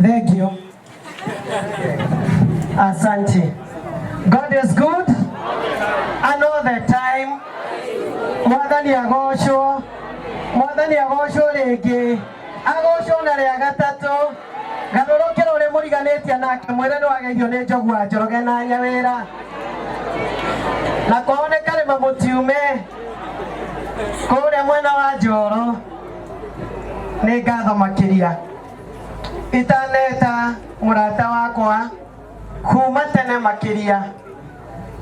Thank you. Asante. God is good. And all the time. Mwathani agocwo. Mwathani agocwo rĩngĩ. Agocwo na rĩa gatatũ. Garũrũkĩra ũrĩa mũriganĩtie nake mwĩre nĩwageithio nĩ Njogu wa Njoroge na Nyawĩra. Na kuoneka nĩ mamũtiume kũrĩa mwena wa Njoro. Nĩ ngatho makĩria. Itaneta mũrata wakwa kuma tene makĩria.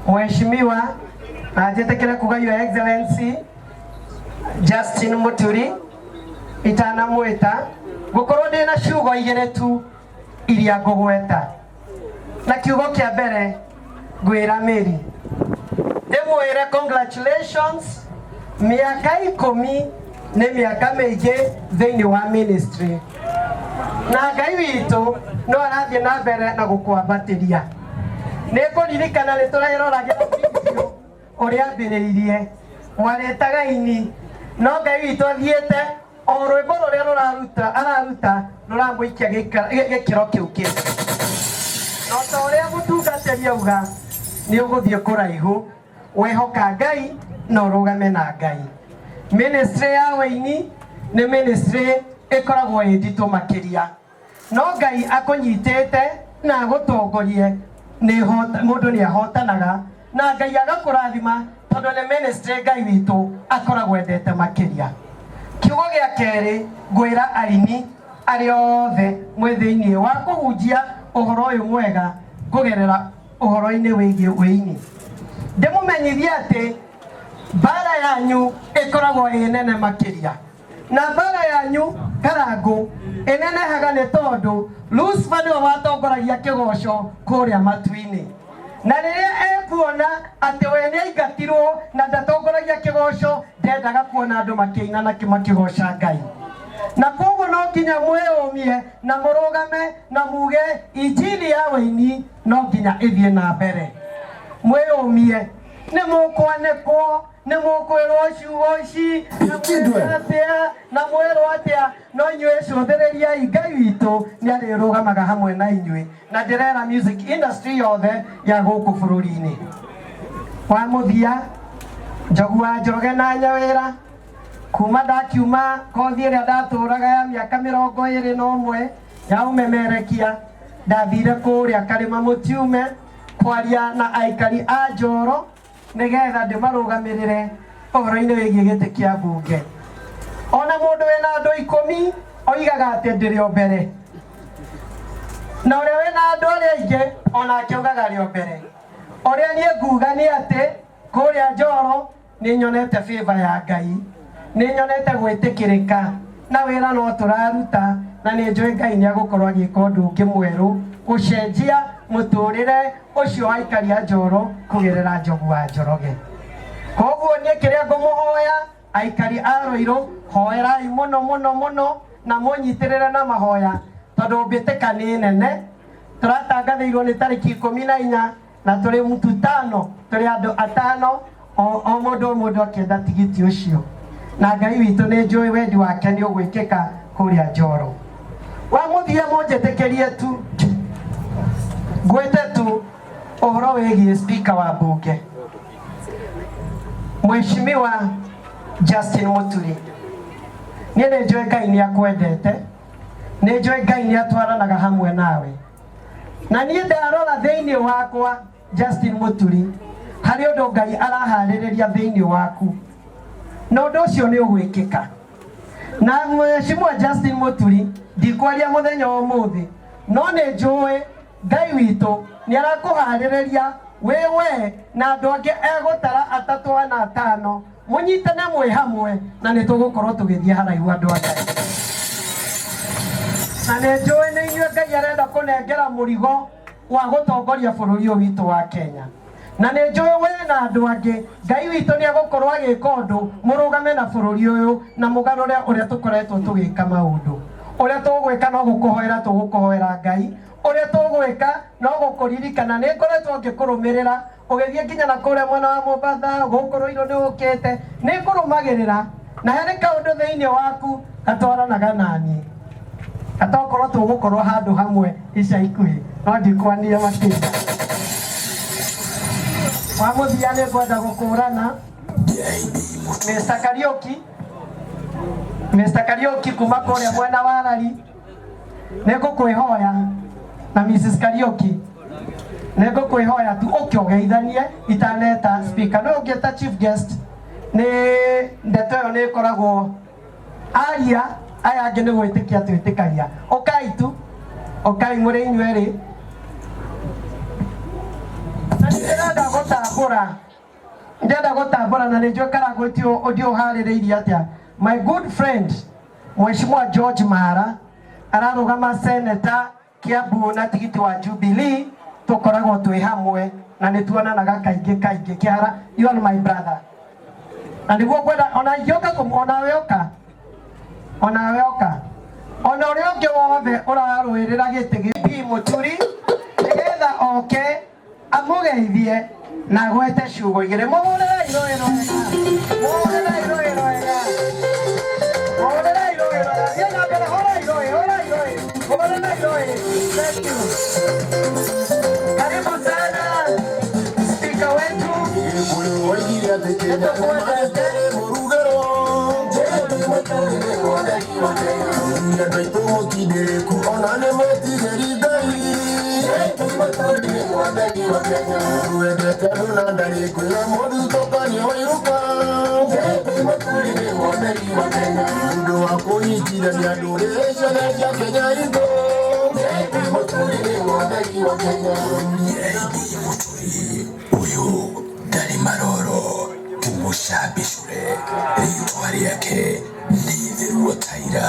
Mheshimiwa na njetekere kuga Your Excellency Justin Muturi itanamwĩta gũkorwo ndĩna ciugo igĩrĩ tu iria ngũgweta. Na kiugo kĩa mbere ngwĩra Mary ndĩmwĩre congratulations, mĩaka 10 nĩ mĩaka mĩingĩ thĩinĩ wa ministry, na Ngai witũ no arathiĩ na mbere na gũkwambatĩria. Nĩ kũririkana nĩ tũreroragia video ũrĩa ambĩrĩirie mwarĩtaga ini, no Ngai witũ athiĩte o rwĩmbo rũrĩa araruta rũramũikia gĩkĩro kĩu kĩngĩ. No ta ũrĩa mũtungatĩri auga nĩ ũgũthiĩ kũraihu, wehoka Ngai na ũrũgame na Ngai. Ministry ya wĩini nĩ ministry ĩkoragwo ĩ nditũ makĩria, no Ngai akũnyitĩte na agũtongorie mũndũ nĩ ahotanaga na Ngai agakũrathima tondũ nĩ ministry Ngai witũ akoragwo endete makĩria. Kiugo gĩa kerĩ ngwĩra aini arĩa othe mwĩ thĩinĩ wa kũhunjia ũhoro ũyũ mwega kũgerera ũhoro-inĩ wĩgiĩ wĩini. Ndĩmũmenyithie atĩ mbara yanyu ĩkoragwo ĩ nene makĩria, na mbara yanyu Karangũ ĩnenehaga nĩ tondũ Lucifer nĩwe watongoragia kĩgoco kũrĩa matu-inĩ, na rĩrĩa ekuona atĩ we nĩaingatirwo na ndatongoragia kĩgoco ndendaga kuona andũ makĩina na makĩgoca Ngai. Na koguo no nginya mwĩyũmie na mũrũgame na muge injili ya wĩini no nginya ĩthiĩ na mbere. Mwĩyũmie nĩ mũkwanĩkwo nĩ mũkwĩrwo ciugo ici na mwĩrwo atĩa, no inyuĩ cũthĩrĩriai Ngai witũ nĩ arĩrũgamaga hamwe na inyuĩ, na ndĩrera music industry yothe ya gũkũ bũrũri-inĩ. Wa mũthia Njogu wa Njoroge na Nyawĩra, kuma ndakiuma kothi ĩrĩa ndatũraga ya mĩaka 21 ya ũmemerekia, ndathire kũrĩa Karĩma Mũtiume kwaria na aikari a Njoro nĩgetha ndĩmarũgamĩrĩre ũhoro-inĩ wĩgiĩ gĩtĩ kĩa mbunge. Ona mũndũ wĩna andũ 10 oigaga atĩ ndĩrĩ o mbere, na ũrĩa wĩna andũ arĩa aingĩ onake augaga arĩ o mbere. Ũrĩa niĩ nguga nĩ atĩ kũrĩa Njoro nĩ nyonete favor ya Ngai, nĩ nyonete gwĩtĩkĩrĩka na wĩra no tũraruta, na nĩ njũĩ Ngai nĩ agũkorwo agĩka ũndũ ũngĩ mwerũ gũcenjia mũtũrĩre ũcio wa aikari a Njoro kũgerera Njogu wa Njoroge. Koguo niĩ kĩrĩa ngũmũhoya aikari a Rũirũ, hoerai mũno mũno mũno na mũnyitĩrĩre na mahoya tondũ mbĩtĩka nĩ nene. Tũratangathĩirwo nĩ tarĩki 14 na tũrĩ mtu 5, tũrĩ andũ 5 o mũndũ akĩenda tigiti ũcio, na Ngai witũ nĩ njũĩ wendi wake nĩ ũgwĩkĩka kũrĩa Njoro. Wa mũthia mũnjĩtĩkĩrie tu ngwĩte tu ũhoro wĩgiĩ speaker wa mbunge Mheshimiwa Justin Muturi. Niĩ nĩ njũĩ Ngai nĩ akwendete, nĩ njũĩ Ngai nĩ atwaranaga hamwe nawe, na niĩ ndarora thĩinĩ wakwa Justin Muturi harĩ ũndũ Ngai araharĩrĩria thĩinĩ waku, na ũndũ ũcio nĩ ũgwĩkĩka. Na Mheshimiwa Justin Muturi ndikwaria mũthenya ũmũthĩ, no nĩ njũĩ Ngai witũ nĩ arakũharĩrĩria wewe na andũ angĩ egũtara 3 na 5 mũnyitane mwĩ hamwe, na nĩ tũgũkorwo tũgĩthiĩ haraihu andũ a Ngai. Na nĩ njũĩ nĩ inyuĩ Ngai arenda kũnengera mũrigo wa gũtongoria bũrũri ũyũ witũ wa Kenya, na nĩ njũĩ we na andũ angĩ Ngai witũ nĩ agũkorwo agĩka ũndũ mũrũgame na bũrũri ũyũ na mũgarũre ũrĩa tũkoretwo tũgĩka maũndũ. Ũrĩa tũgwĩka no gũkũhoera, tũgũkũhoera Ngai. Ũrĩa tũgwĩka no gũkũririkana nĩ ngoretwo ngĩkũrũmĩrĩra ũgĩthiĩ nginya na kũrĩa mwena wa Mombatha, gũkũ Rũirũ nĩ ũkĩte, nĩ ngũrũmagĩrĩra, na harĩ kaũndũ thĩinĩ waku gatwaranaga naniĩ. atokoro tugukorwo handu hamwe ica ikuhi no ndikwania makiria wa muthia ni kwenda gukurana Mr. Kariuki kuma kuria mwena wa Rari nigukwihoya na Mrs. Kariuki nigukwihoya tu ukiogeithanie itaneta speaker no ngeta chief guest ni ndeto yo ni koragwo aria aya angi ni gwitikia twitikaria ukai tu ukai muri inyweri ndenda gutambura na nijwe karagwitio audio haririirie atia my good friend Mheshimiwa George Mara ararugama senator Kiambu na tigiti wa Jubilee tukoragwo twi hamwe na nituonanaga kaingi Kiara you are my brother na niguo kwenda ona yoka kumona weoka ona uri ungi wothe uraruirira gitigi Muturi nigetha oke amugeithie na gwete ciugo igire muhurira iroero karibu sana speaker wetu uyu Ndari Maroro tumushabishure ritwa ryake Ndithiru Rutaira.